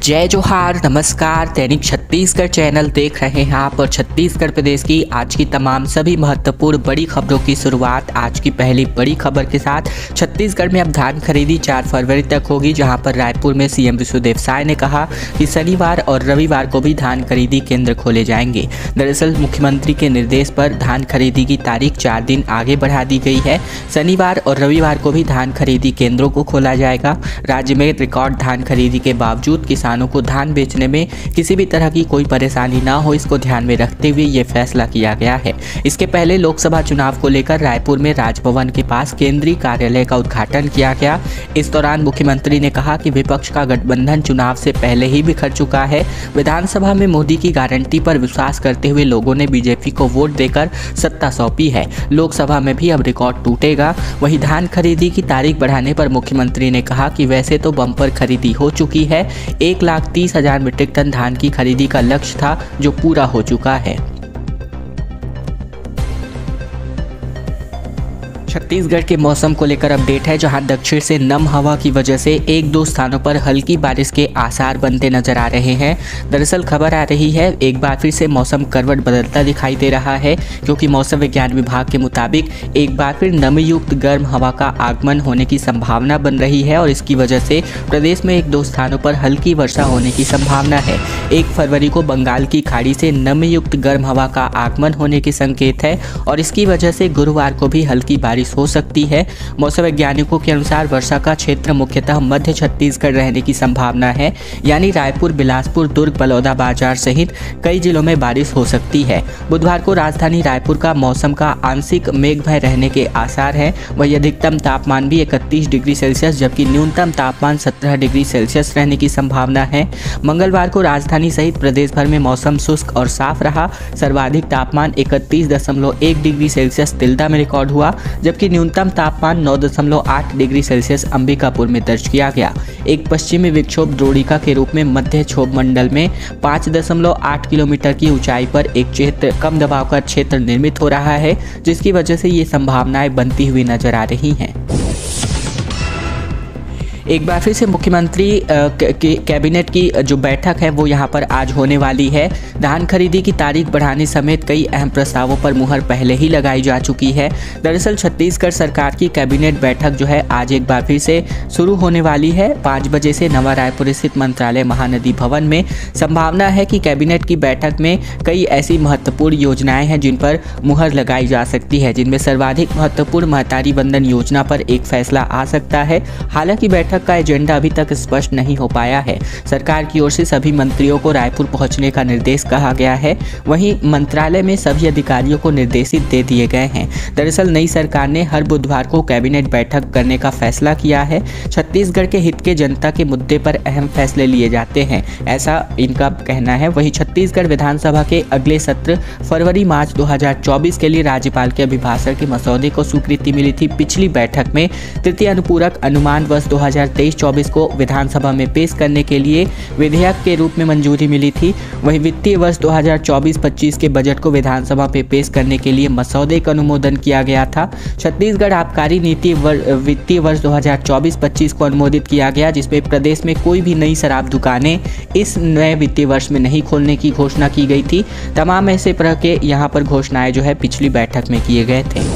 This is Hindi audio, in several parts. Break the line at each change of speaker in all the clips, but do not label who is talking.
जय जोहार, नमस्कार। दैनिक छत्तीसगढ़ चैनल देख रहे हैं आप और छत्तीसगढ़ प्रदेश की आज की तमाम सभी महत्वपूर्ण बड़ी खबरों की शुरुआत आज की पहली बड़ी खबर के साथ। छत्तीसगढ़ में अब धान खरीदी 4 फरवरी तक होगी, जहां पर रायपुर में सीएम विष्णुदेव साय ने कहा कि शनिवार और रविवार को भी धान खरीदी केंद्र खोले जाएंगे। दरअसल मुख्यमंत्री के निर्देश पर धान खरीदी की तारीख 4 दिन आगे बढ़ा दी गई है। शनिवार और रविवार को भी धान खरीदी केंद्रों को खोला जाएगा। राज्य में रिकॉर्ड धान खरीदी के बावजूद किसानों को धान बेचने में किसी भी तरह की कोई परेशानी ना हो, इसको ध्यान में रखते हुए ये फैसला किया गया है। इसके पहले लोकसभा चुनाव को लेकर रायपुर में राजभवन के पास केंद्रीय कार्यालय का उद्घाटन किया गया। इस दौरान मुख्यमंत्री ने कहा कि विपक्ष का गठबंधन चुनाव से पहले ही बिखर चुका है। विधानसभा में मोदी की गारंटी पर विश्वास करते हुए लोगों ने बीजेपी को वोट देकर सत्ता सौंपी है। लोकसभा में भी अब रिकॉर्ड टूटेगा। वहीं धान खरीदी की तारीख बढ़ाने पर मुख्यमंत्री ने कहा कि वैसे तो बम्पर खरीदी हो चुकी है। 1,30,000 मीट्रिक टन धान की खरीदी का लक्ष्य था, जो पूरा हो चुका है। छत्तीसगढ़ के मौसम को लेकर अपडेट है, जहां दक्षिण से नम हवा की वजह से 1-2 स्थानों पर हल्की बारिश के आसार बनते नजर आ रहे हैं। दरअसल खबर आ रही है एक बार फिर से मौसम करवट बदलता दिखाई दे रहा है, क्योंकि मौसम विज्ञान विभाग के मुताबिक एक बार फिर नमी युक्त गर्म हवा का आगमन होने की संभावना बन रही है और इसकी वजह से प्रदेश में 1-2 स्थानों पर हल्की वर्षा होने की संभावना है। 1 फरवरी को बंगाल की खाड़ी से नमी युक्त गर्म हवा का आगमन होने के संकेत है और इसकी वजह से गुरुवार को भी हल्की बारिश हो सकती है। मौसम वैज्ञानिकों के अनुसार वर्षा का क्षेत्र मुख्यतः मध्य छत्तीसगढ़ रहने की संभावना है, यानी रायपुर, बिलासपुर, दुर्ग, बलौदाबाजार सहित कई जिलों में बारिश हो सकती है। बुधवार को राजधानी रायपुर का मौसम का आंशिक मेघमय रहने के आसार हैं। वही अधिकतम तापमान भी 31 डिग्री सेल्सियस जबकि न्यूनतम तापमान 17 डिग्री सेल्सियस रहने की संभावना है। मंगलवार को राजधानी सहित प्रदेश भर में मौसम शुष्क और साफ रहा। सर्वाधिक तापमान 31.1 डिग्री सेल्सियस तिल्दा में रिकॉर्ड हुआ, जबकि न्यूनतम तापमान 9.8 डिग्री सेल्सियस अंबिकापुर में दर्ज किया गया। एक पश्चिमी विक्षोभ द्रोणिका के रूप में मध्य क्षोभ मंडल में 5.8 किलोमीटर की ऊंचाई पर एक क्षेत्र कम दबाव का क्षेत्र निर्मित हो रहा है, जिसकी वजह से ये संभावनाएं बनती हुई नजर आ रही हैं। एक बार फिर से मुख्यमंत्री कैबिनेट की जो बैठक है वो यहाँ पर आज होने वाली है। धान खरीदी की तारीख बढ़ाने समेत कई अहम प्रस्तावों पर मुहर पहले ही लगाई जा चुकी है। दरअसल छत्तीसगढ़ सरकार की कैबिनेट बैठक जो है आज एक बार फिर से शुरू होने वाली है। 5 बजे से नवा रायपुर स्थित मंत्रालय महानदी भवन में। संभावना है कि कैबिनेट की बैठक में कई ऐसी महत्वपूर्ण योजनाएं हैं जिन पर मुहर लगाई जा सकती है, जिनमें सर्वाधिक महत्वपूर्ण महतारी वंदन योजना पर एक फैसला आ सकता है। हालांकि बैठक का एजेंडा अभी तक स्पष्ट नहीं हो पाया है। सरकार की ओर से सभी मंत्रियों को रायपुर पहुंचने का निर्देश कहा गया है। वहीं मंत्रालय में सभी अधिकारियों को निर्देशित दे दिए गए हैं। दरअसल नई सरकार ने हर बुधवार को कैबिनेट बैठक करने का फैसला किया है। छत्तीसगढ़ के हित के जनता के मुद्दे पर अहम फैसले लिए जाते हैं, ऐसा इनका कहना है। वहीं छत्तीसगढ़ विधानसभा के अगले सत्र फरवरी-मार्च 2024 के लिए राज्यपाल के अभिभाषण के मसौदे को स्वीकृति मिली थी। पिछली बैठक में तृतीय अनुपूरक अनुमान वर्ष 2023-24 को विधानसभा में पेश करने के लिए विधेयक के रूप में मंजूरी मिली थी। वहीं वित्तीय वर्ष 2024-25 के बजट को विधानसभा में पेश करने के लिए मसौदे का अनुमोदन किया गया था। छत्तीसगढ़ आबकारी नीति वित्तीय वर्ष 2024-25 को अनुमोदित किया गया, जिसमें प्रदेश में कोई भी नई शराब दुकानें इस नए वित्तीय वर्ष में नहीं खोलने की घोषणा की गई थी। तमाम ऐसे तरह के यहाँ पर घोषणाएं जो है पिछली बैठक में किए गए थे।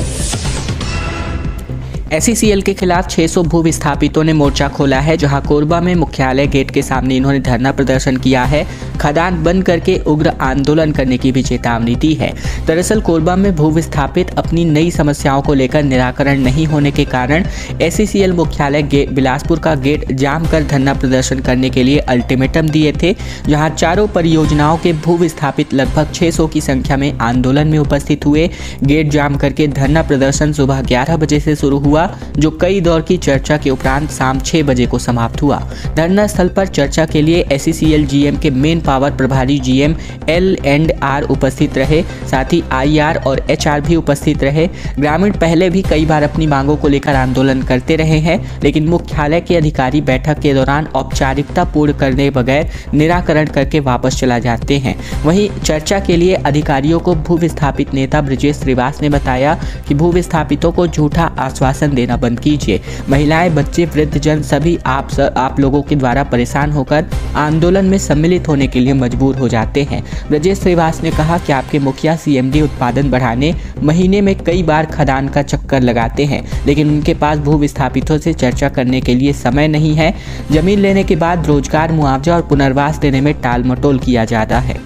SECL के खिलाफ 600 भू विस्थापितों ने मोर्चा खोला है, जहां कोरबा में मुख्यालय गेट के सामने इन्होंने धरना प्रदर्शन किया है। खदान बंद करके उग्र आंदोलन करने की भी चेतावनी दी है। दरअसल कोरबा में भू विस्थापित अपनी नई समस्याओं को लेकर निराकरण नहीं होने के कारण SECL मुख्यालय बिलासपुर का गेट जाम कर धरना प्रदर्शन करने के लिए अल्टीमेटम दिए थे, जहां चारों परियोजनाओं के भू विस्थापित लगभग 600 की संख्या में आंदोलन में उपस्थित हुए। गेट जाम करके धरना प्रदर्शन सुबह 11 बजे से शुरू हुआ, जो कई दौर की चर्चा के उपरांत शाम 6 बजे को समाप्त हुआ। धरना स्थल पर चर्चा के लिए SECL GM के मेन पावर प्रभारी GM L&R उपस्थित रहे, साथ ही IR और HR भी उपस्थित रहे। ग्रामीण पहले भी कई बार अपनी मांगों को लेकर आंदोलन करते रहे हैं, लेकिन मुख्यालय के अधिकारी बैठक के दौरान औपचारिकता पूर्ण करने बगैर निराकरण करके वापस चला जाते हैं। वहीं चर्चा के लिए अधिकारियों को भू विस्थापित नेता ब्रजेश श्रीवास ने बताया कि भू विस्थापितों को झूठा आश्वासन देना बंद कीजिए। महिलाएं, बच्चे, वृद्धजन सभी आप लोगों के द्वारा परेशान होकर आंदोलन में सम्मिलित होने के लिए मजबूर हो जाते हैं। ब्रजेश श्रीवास ने कहा कि आपके मुखिया CMD उत्पादन बढ़ाने महीने में कई बार खदान का चक्कर लगाते हैं, लेकिन उनके पास भू विस्थापितों से चर्चा करने के लिए समय नहीं है। जमीन लेने के बाद रोजगार, मुआवजा और पुनर्वास देने में टाल मटोल किया जाता है।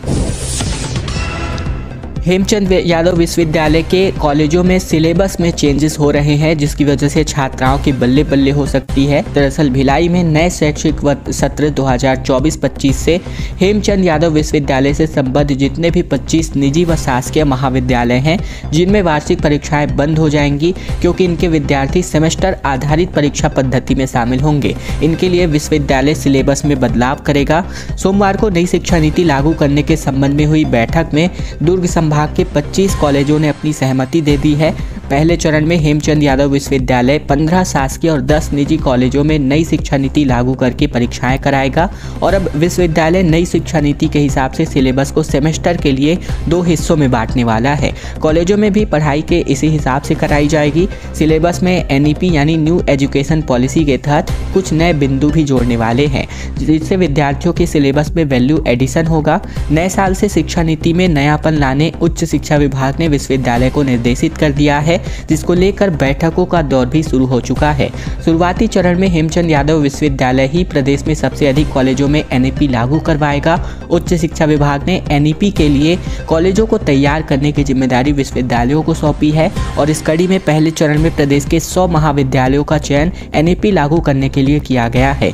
हेमचंद यादव विश्वविद्यालय के कॉलेजों में सिलेबस में चेंजेस हो रहे हैं, जिसकी वजह से छात्राओं की बल्ले बल्ले हो सकती है। दरअसल भिलाई में नए शैक्षिक सत्र 2024-25 से हेमचंद यादव विश्वविद्यालय से संबद्ध जितने भी 25 निजी व शासकीय महाविद्यालय हैं, जिनमें वार्षिक परीक्षाएं बंद हो जाएंगी, क्योंकि इनके विद्यार्थी सेमेस्टर आधारित परीक्षा पद्धति में शामिल होंगे। इनके लिए विश्वविद्यालय सिलेबस में बदलाव करेगा। सोमवार को नई शिक्षा नीति लागू करने के संबंध में हुई बैठक में दुर्ग संभाग के 25 कॉलेजों ने अपनी सहमति दे दी है। पहले चरण में हेमचंद यादव विश्वविद्यालय 15 शासकीय और 10 निजी कॉलेजों में नई शिक्षा नीति लागू करके परीक्षाएं कराएगा और अब विश्वविद्यालय नई शिक्षा नीति के हिसाब से सिलेबस को सेमेस्टर के लिए 2 हिस्सों में बांटने वाला है। कॉलेजों में भी पढ़ाई के इसी हिसाब से कराई जाएगी। सिलेबस में NEP यानी न्यू एजुकेशन पॉलिसी के तहत कुछ नए बिंदु भी जोड़ने वाले हैं, जिससे विद्यार्थियों के सिलेबस में वैल्यू एडिशन होगा। नए साल से शिक्षा नीति में नयापन लाने उच्च शिक्षा विभाग ने विश्वविद्यालय को निर्देशित कर दिया है, जिसको लेकर बैठकों का दौर भी शुरू हो चुका है। शुरुआती चरण में हेमचंद यादव विश्वविद्यालय ही प्रदेश में सबसे अधिक कॉलेजों में NEP लागू करवाएगा। उच्च शिक्षा विभाग ने NEP के लिए कॉलेजों को तैयार करने की जिम्मेदारी विश्वविद्यालयों को सौंपी है और इस कड़ी में पहले चरण में प्रदेश के 100 महाविद्यालयों का चयन NEP लागू करने के लिए किया गया है।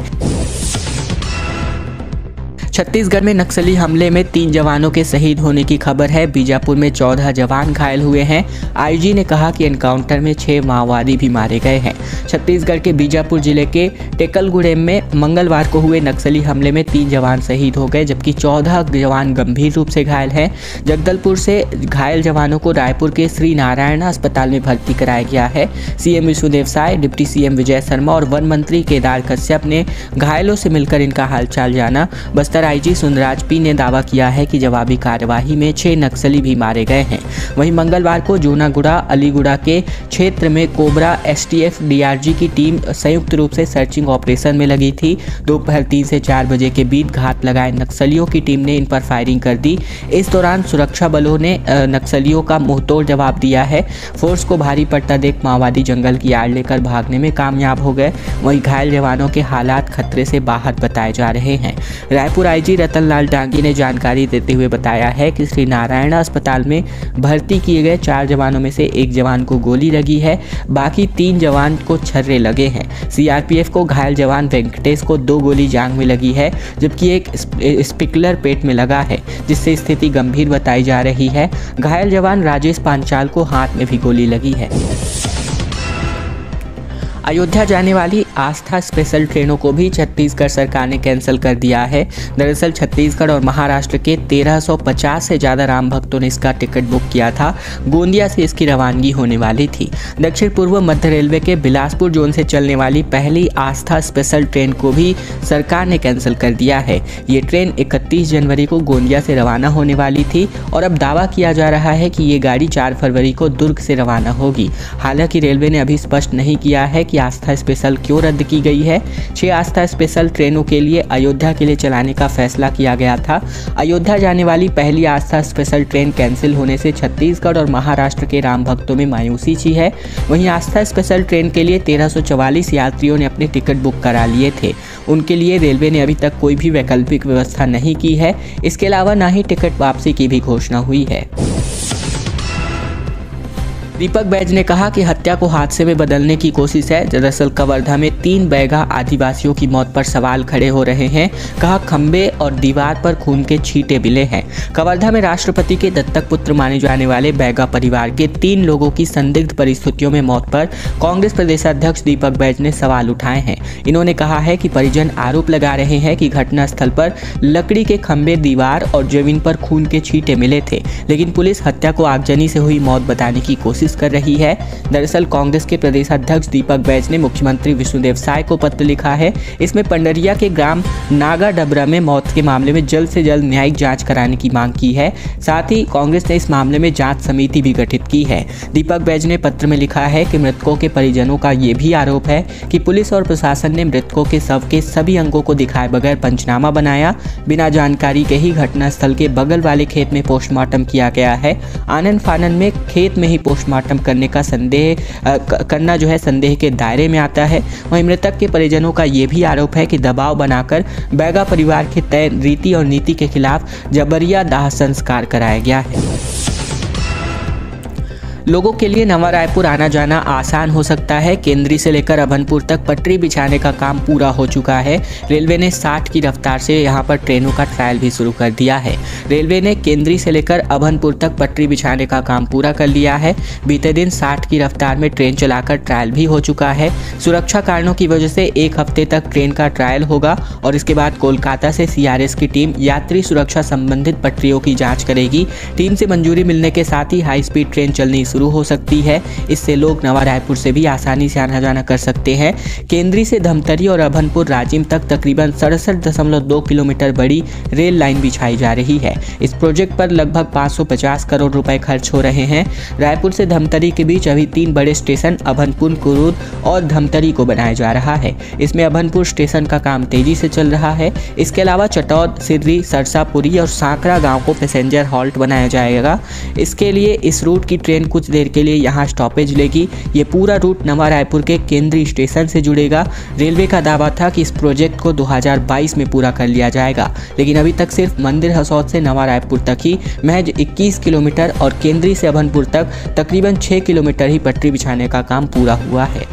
छत्तीसगढ़ में नक्सली हमले में 3 जवानों के शहीद होने की खबर है। बीजापुर में 14 जवान घायल हुए हैं। IG ने कहा कि एनकाउंटर में 6 माओवादी भी मारे गए हैं। छत्तीसगढ़ के बीजापुर जिले के टेकलगुड़ेम में मंगलवार को हुए नक्सली हमले में 3 जवान शहीद हो गए, जबकि 14 जवान गंभीर रूप से घायल हैं। जगदलपुर से घायल जवानों को रायपुर के श्री नारायण अस्पताल में भर्ती कराया गया है। CM Vishnudeo Sai, deputy CM Vijay Sharma और वन मंत्री केदार कश्यप ने घायलों से मिलकर इनका हालचाल जाना। बस्तर IG सुंदराज P ने दावा किया है कि जवाबी कार्यवाही में 6 नक्सली भी मारे गए हैं। वहीं मंगलवार को जूनागुड़ा अलीगुड़ा के क्षेत्र में कोबरा STF DRG की टीम संयुक्त रूप से सर्चिंग ऑपरेशन में लगी थी। दोपहर 3 से 4 बजे के बीच घात लगाए नक्सलियों की टीम ने इन पर फायरिंग कर दी। इस दौरान सुरक्षा बलों ने नक्सलियों का मुंहतोड़ जवाब दिया है। फोर्स को भारी पड़ता देख माओवादी जंगल की आड़ लेकर भागने में कामयाब हो गए। वहीं घायल जवानों के हालात खतरे से बाहर बताए जा रहे हैं। रायपुर IG रतनलाल डांगी ने जानकारी देते हुए बताया है कि श्री नारायण अस्पताल में भर्ती किए गए 4 जवानों में से 1 जवान को गोली लगी है, बाकी 3 जवान को छर्रे लगे हैं। CRPF को घायल जवान वेंकटेश को 2 गोली जांघ में लगी है, जबकि एक स्पिकलर पेट में लगा है, जिससे स्थिति गंभीर बताई जा रही है। घायल जवान राजेश पांचाल को हाथ में भी गोली लगी है। अयोध्या जाने वाली आस्था स्पेशल ट्रेनों को भी छत्तीसगढ़ सरकार ने कैंसिल कर दिया है। दरअसल छत्तीसगढ़ और महाराष्ट्र के 1350 से ज़्यादा राम भक्तों ने इसका टिकट बुक किया था। गोंदिया से इसकी रवानगी होने वाली थी। दक्षिण पूर्व मध्य रेलवे के बिलासपुर जोन से चलने वाली पहली आस्था स्पेशल ट्रेन को भी सरकार ने कैंसिल कर दिया है। ये ट्रेन 31 जनवरी को गोंदिया से रवाना होने वाली थी और अब दावा किया जा रहा है कि ये गाड़ी 4 फरवरी को दुर्ग से रवाना होगी। हालांकि रेलवे ने अभी स्पष्ट नहीं किया है कि आस्था स्पेशल क्यों रद्द की गई है। 6 आस्था स्पेशल ट्रेनों के लिए अयोध्या के लिए चलाने का फैसला किया गया था। अयोध्या जाने वाली पहली आस्था स्पेशल ट्रेन कैंसिल होने से छत्तीसगढ़ और महाराष्ट्र के राम भक्तों में मायूसी छी है। वहीं आस्था स्पेशल ट्रेन के लिए 1344 यात्रियों ने अपने टिकट बुक करा लिए थे। उनके लिए रेलवे ने अभी तक कोई भी वैकल्पिक व्यवस्था नहीं की है। इसके अलावा ना ही टिकट वापसी की भी घोषणा हुई है। दीपक बैज ने कहा कि हत्या को हादसे में बदलने की कोशिश है। दरअसल कवर्धा में 3 बैगा आदिवासियों की मौत पर सवाल खड़े हो रहे हैं। कहा खंबे और दीवार पर खून के छींटे मिले हैं। कवर्धा में राष्ट्रपति के दत्तक पुत्र माने जाने वाले बैगा परिवार के 3 लोगों की संदिग्ध परिस्थितियों में मौत पर कांग्रेस प्रदेशाध्यक्ष दीपक बैज ने सवाल उठाए हैं। इन्होंने कहा है कि परिजन आरोप लगा रहे हैं कि घटनास्थल पर लकड़ी के खंबे, दीवार और जमीन पर खून के छींटे मिले थे, लेकिन पुलिस हत्या को आगजनी से हुई मौत बताने की कोशिश कर रही है। दरअसल कांग्रेस के प्रदेशाध्यक्ष दीपक बैज ने मुख्यमंत्री विष्णुदेव साय को पत्र लिखा है। इसमें पंडरिया के ग्राम नागा डबरा में मौत के मामले में जल्द से जल्द न्यायिक जांच कराने की मांग की है। साथ ही कांग्रेस ने इस मामले में जांच समिति भी गठित की है। दीपक बैज ने पत्र में लिखा है कि मृतकों के परिजनों का ये भी आरोप है कि पुलिस और प्रशासन ने मृतकों के शव के सभी अंगों को दिखाए बगैर पंचनामा बनाया। बिना जानकारी के ही घटनास्थल के बगल वाले खेत में पोस्टमार्टम किया गया है। आनन फानन में खेत में ही पोस्टमार्टम करने का करना जो है संदेह के दायरे में आता है। वहीं मृतक के परिजनों का ये भी आरोप है कि दबाव बनाकर बैगा परिवार के तय रीति और नीति के खिलाफ जबरिया दाह संस्कार कराया गया है। लोगों के लिए नवा रायपुर आना जाना आसान हो सकता है। केंद्री से लेकर अभनपुर तक पटरी बिछाने का काम पूरा हो चुका है। रेलवे ने 60 की रफ्तार से यहां पर ट्रेनों का ट्रायल भी शुरू कर दिया है। रेलवे ने केंद्री से लेकर अभनपुर तक पटरी बिछाने का काम पूरा कर लिया है। बीते दिन 60 की रफ्तार में ट्रेन चलाकर ट्रायल भी हो चुका है। सुरक्षा कारणों की वजह से 1 हफ्ते तक ट्रेन का ट्रायल होगा और इसके बाद कोलकाता से CRS की टीम यात्री सुरक्षा संबंधित पटरियों की जाँच करेगी। टीम से मंजूरी मिलने के साथ ही हाई स्पीड ट्रेन चलनी शुरू हो सकती है। इससे लोग नवा रायपुर से भी आसानी से आना जाना कर सकते हैं। केंद्री से धमतरी और अभनपुर राजिम तक तकरीबन 67.2 किलोमीटर बड़ी रेल लाइन बिछाई जा रही है। इस प्रोजेक्ट पर लगभग 550 करोड़ रुपए खर्च हो रहे हैं। रायपुर से धमतरी के बीच अभी 3 बड़े स्टेशन अभनपुर, कुरूद और धमतरी को बनाया जा रहा है। इसमें अभनपुर स्टेशन का काम तेजी से चल रहा है। इसके अलावा चटौद, सिर्री, सरसापुरी और सांकरा गाँव को पैसेंजर हॉल्ट बनाया जाएगा। इसके लिए इस रूट की ट्रेन कुछ देर के लिए यहां स्टॉपेज लेगी। ये पूरा रूट नवा रायपुर के केंद्रीय स्टेशन से जुड़ेगा। रेलवे का दावा था कि इस प्रोजेक्ट को 2022 में पूरा कर लिया जाएगा, लेकिन अभी तक सिर्फ मंदिर हसौद से नवा रायपुर तक ही महज 21 किलोमीटर और केंद्रीय से अभनपुर तक तकरीबन 6 किलोमीटर ही पटरी बिछाने का काम पूरा हुआ है।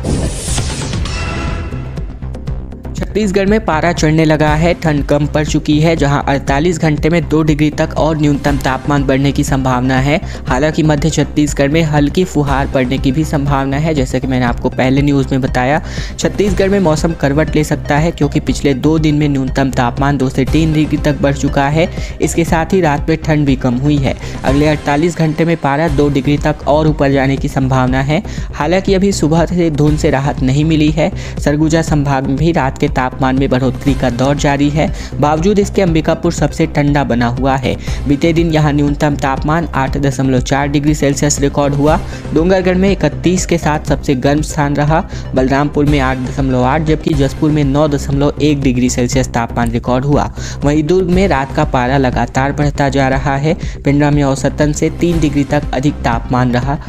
छत्तीसगढ़ में पारा चढ़ने लगा है। ठंड कम पड़ चुकी है, जहां 48 घंटे में 2 डिग्री तक और न्यूनतम तापमान बढ़ने की संभावना है। हालांकि मध्य छत्तीसगढ़ में हल्की फुहार पड़ने की भी संभावना है। जैसे कि मैंने आपको पहले न्यूज़ में बताया, छत्तीसगढ़ में मौसम करवट ले सकता है क्योंकि पिछले 2 दिन में न्यूनतम तापमान 2 से 3 डिग्री तक बढ़ चुका है। इसके साथ ही रात में ठंड भी कम हुई है। अगले 48 घंटे में पारा 2 डिग्री तक और ऊपर जाने की संभावना है। हालांकि अभी सुबह से धुंध से राहत नहीं मिली है। सरगुजा संभाग में भी रात के तापमान में बढ़ोतरी का दौर जारी है। बावजूद इसके अंबिकापुर सबसे ठंडा बना हुआ है। बीते दिन यहां न्यूनतम तापमान 8.4 डिग्री सेल्सियस रिकॉर्ड हुआ। डोंगरगढ़ में 31 के साथ सबसे गर्म स्थान रहा। बलरामपुर में 8.8 जबकि जसपुर में 9.1 डिग्री सेल्सियस तापमान रिकॉर्ड हुआ। वहीं दुर्ग में रात का पारा लगातार बढ़ता जा रहा है। पिंडरा में औसतन से 3 डिग्री तक अधिक तापमान रहा।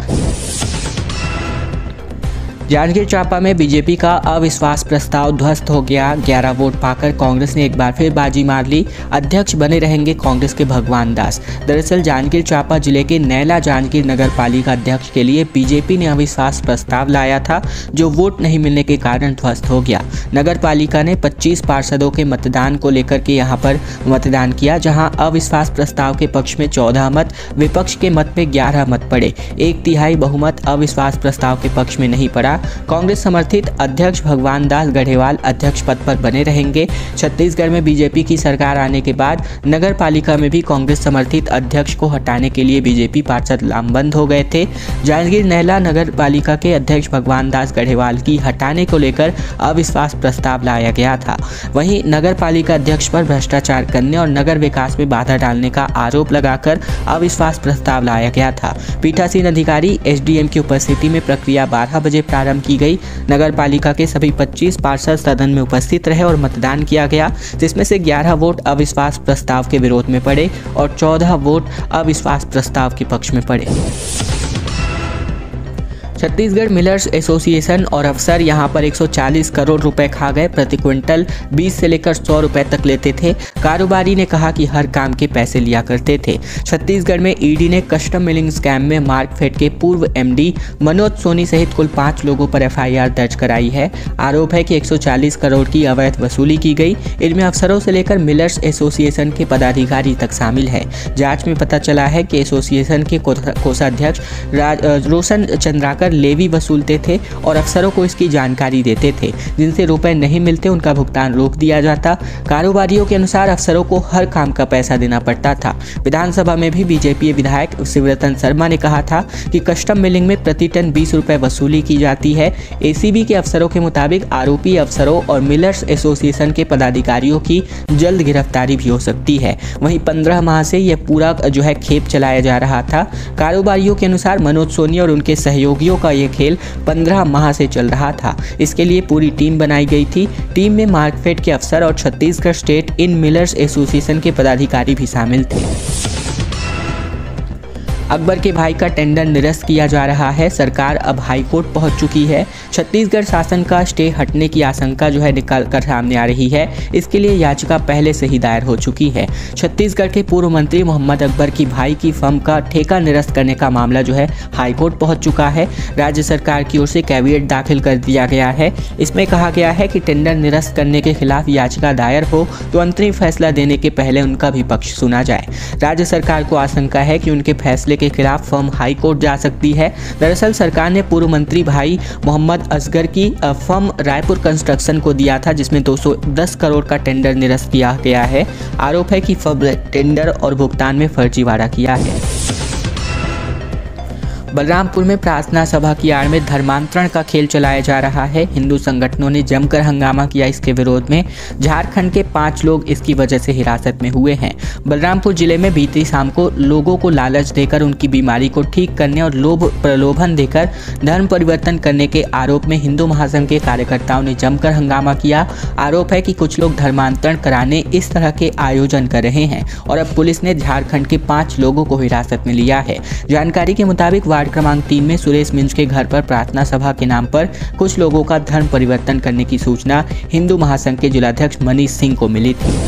जांजगीर चांपा में बीजेपी का अविश्वास प्रस्ताव ध्वस्त हो गया। 11 वोट पाकर कांग्रेस ने एक बार फिर बाजी मार ली। अध्यक्ष बने रहेंगे कांग्रेस के भगवान दास। दरअसल जांजगीर चांपा जिले के नैला जांजगीर नगर पालिका अध्यक्ष के लिए बीजेपी ने अविश्वास प्रस्ताव लाया था, जो वोट नहीं मिलने के कारण ध्वस्त हो गया। नगर पालिका ने 25 पार्षदों के मतदान को लेकर के यहाँ पर मतदान किया, जहाँ अविश्वास प्रस्ताव के पक्ष में 14 मत, विपक्ष के मत में 11 मत पड़े। 1/3 बहुमत अविश्वास प्रस्ताव के पक्ष में नहीं पड़ा। कांग्रेस समर्थित अध्यक्ष भगवान दास गढ़ेवाल अध्यक्ष पद पर बने रहेंगे। छत्तीसगढ़ में बीजेपी की सरकार आने के बाद नगर पालिका में भी कांग्रेस समर्थित अध्यक्ष को हटाने के लिए बीजेपी पार्षद लामबंद हो गए थे। जांजगीर नैला नगर पालिका के अध्यक्ष भगवान दास गढ़ेवाल की हटाने को लेकर अविश्वास प्रस्ताव लाया गया था। वहीं नगर पालिका अध्यक्ष पर भ्रष्टाचार करने और नगर विकास में बाधा डालने का आरोप लगाकर अविश्वास प्रस्ताव लाया गया था। पीठासीन अधिकारी SDM की उपस्थिति में प्रक्रिया 12 बजे प्रारंभ की गई। नगर पालिका के सभी 25 पार्षद सदन में उपस्थित रहे और मतदान किया गया, जिसमें से 11 वोट अविश्वास प्रस्ताव के विरोध में पड़े और 14 वोट अविश्वास प्रस्ताव के पक्ष में पड़े। छत्तीसगढ़ मिलर्स एसोसिएशन और अफसर यहां पर 140 करोड़ रुपए खा गए। प्रति क्विंटल 20 से लेकर 100 रुपए तक लेते थे। कारोबारी ने कहा कि हर काम के पैसे लिया करते थे। छत्तीसगढ़ में ईडी ने कस्टम मिलिंग स्कैम में मार्कफेड के पूर्व एमडी मनोज सोनी सहित कुल 5 लोगों पर एफआईआर दर्ज कराई है। आरोप है कि 140 करोड़ की अवैध वसूली की गई। इनमें अफसरों से लेकर मिलर्स एसोसिएशन के पदाधिकारी तक शामिल है। जांच में पता चला है कि एसोसिएशन के कोषाध्यक्ष रोशन चंद्राकर लेवी वसूलते थे और अफसरों को इसकी जानकारी देते थे। जिनसे रुपए नहीं मिलते उनका भुगतान रोक दिया जाता। कारोबारियों के अनुसार अफसरों को हर काम का पैसा देना पड़ता था। विधानसभा में भी बीजेपी विधायक शिवरतन शर्मा ने कहा था कि कस्टम मिलिंग में प्रति टन 20 रुपए वसूली की जाती है। एसीबी के अफसरों के मुताबिक आरोपी अफसरों और मिलर्स एसोसिएशन के पदाधिकारियों की जल्द गिरफ्तारी भी हो सकती है। वहीं 15 माह से यह पूरा जो है खेप चलाया जा रहा था। कारोबारियों के अनुसार मनोज सोनी और उनके सहयोगियों का यह खेल 15 माह से चल रहा था। इसके लिए पूरी टीम बनाई गई थी। टीम में मार्कफेड के अफसर और Chhattisgarh state in millers association के पदाधिकारी भी शामिल थे। अकबर के भाई का टेंडर निरस्त किया जा रहा है। सरकार अब हाईकोर्ट पहुंच चुकी है। छत्तीसगढ़ शासन का स्टे हटने की आशंका जो है निकल कर सामने आ रही है। इसके लिए याचिका पहले से ही दायर हो चुकी है। छत्तीसगढ़ के पूर्व मंत्री मोहम्मद अकबर की भाई की फर्म का ठेका निरस्त करने का मामला जो है हाईकोर्ट पहुंच चुका है। राज्य सरकार की ओर से कैविएट दाखिल कर दिया गया है। इसमें कहा गया है कि टेंडर निरस्त करने के खिलाफ याचिका दायर हो तो अंतरिम फैसला देने के पहले उनका भी पक्ष सुना जाए। राज्य सरकार को आशंका है कि उनके फैसले के खिलाफ फर्म हाई कोर्ट जा सकती है। दरअसल सरकार ने पूर्व मंत्री भाई मोहम्मद असगर की फर्म रायपुर कंस्ट्रक्शन को दिया था, जिसमें 210 करोड़ का टेंडर निरस्त किया गया है। आरोप है कि फर्म टेंडर और भुगतान में फर्जीवाड़ा किया है। बलरामपुर में प्रार्थना सभा की आड़ में धर्मांतरण का खेल चलाया जा रहा है। हिंदू संगठनों ने जमकर हंगामा किया इसके विरोध में। झारखंड के 5 लोग इसकी वजह से हिरासत में हुए हैं। बलरामपुर जिले में बीती शाम को लोगों को लालच देकर उनकी बीमारी को ठीक करने और प्रलोभन देकर धर्म परिवर्तन करने के आरोप में हिंदू महासंघ के कार्यकर्ताओं ने जमकर हंगामा किया। आरोप है कि कुछ लोग धर्मांतरण कराने इस तरह के आयोजन कर रहे हैं और अब पुलिस ने झारखंड के 5 लोगों को हिरासत में लिया है। जानकारी के मुताबिक वार्ड क्रमांक 3 में सुरेश मिंज के घर पर प्रार्थना सभा के नाम पर कुछ लोगों का धर्म परिवर्तन करने की सूचना हिंदू महासंघ के जिलाध्यक्ष मनीष सिंह को मिली थी।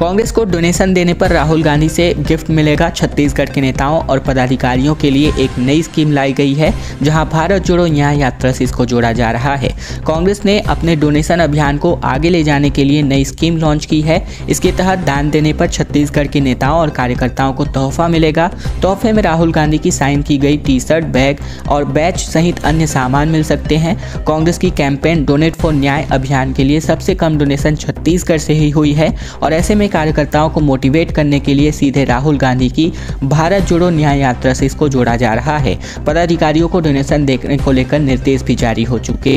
कांग्रेस को डोनेशन देने पर राहुल गांधी से गिफ्ट मिलेगा। छत्तीसगढ़ के नेताओं और पदाधिकारियों के लिए एक नई स्कीम लाई गई है, जहां भारत जोड़ो न्याय यात्रा से इसको जोड़ा जा रहा है। कांग्रेस ने अपने डोनेशन अभियान को आगे ले जाने के लिए नई स्कीम लॉन्च की है। इसके तहत दान देने पर छत्तीसगढ़ के नेताओं और कार्यकर्ताओं को तोहफा मिलेगा। तोहफे में राहुल गांधी की साइन की गई टी-शर्ट, बैग और बैच सहित अन्य सामान मिल सकते हैं। कांग्रेस की कैंपेन डोनेट फॉर न्याय अभियान के लिए सबसे कम डोनेशन छत्तीसगढ़ से ही हुई है और ऐसे में कार्यकर्ताओं को मोटिवेट करने के लिए सीधे राहुल गांधी की भारत जोड़ो न्याय यात्रा से इसको जोड़ा जा रहा है। पदाधिकारियों को डोनेशन देने को लेकर निर्देश भी जारी हो चुके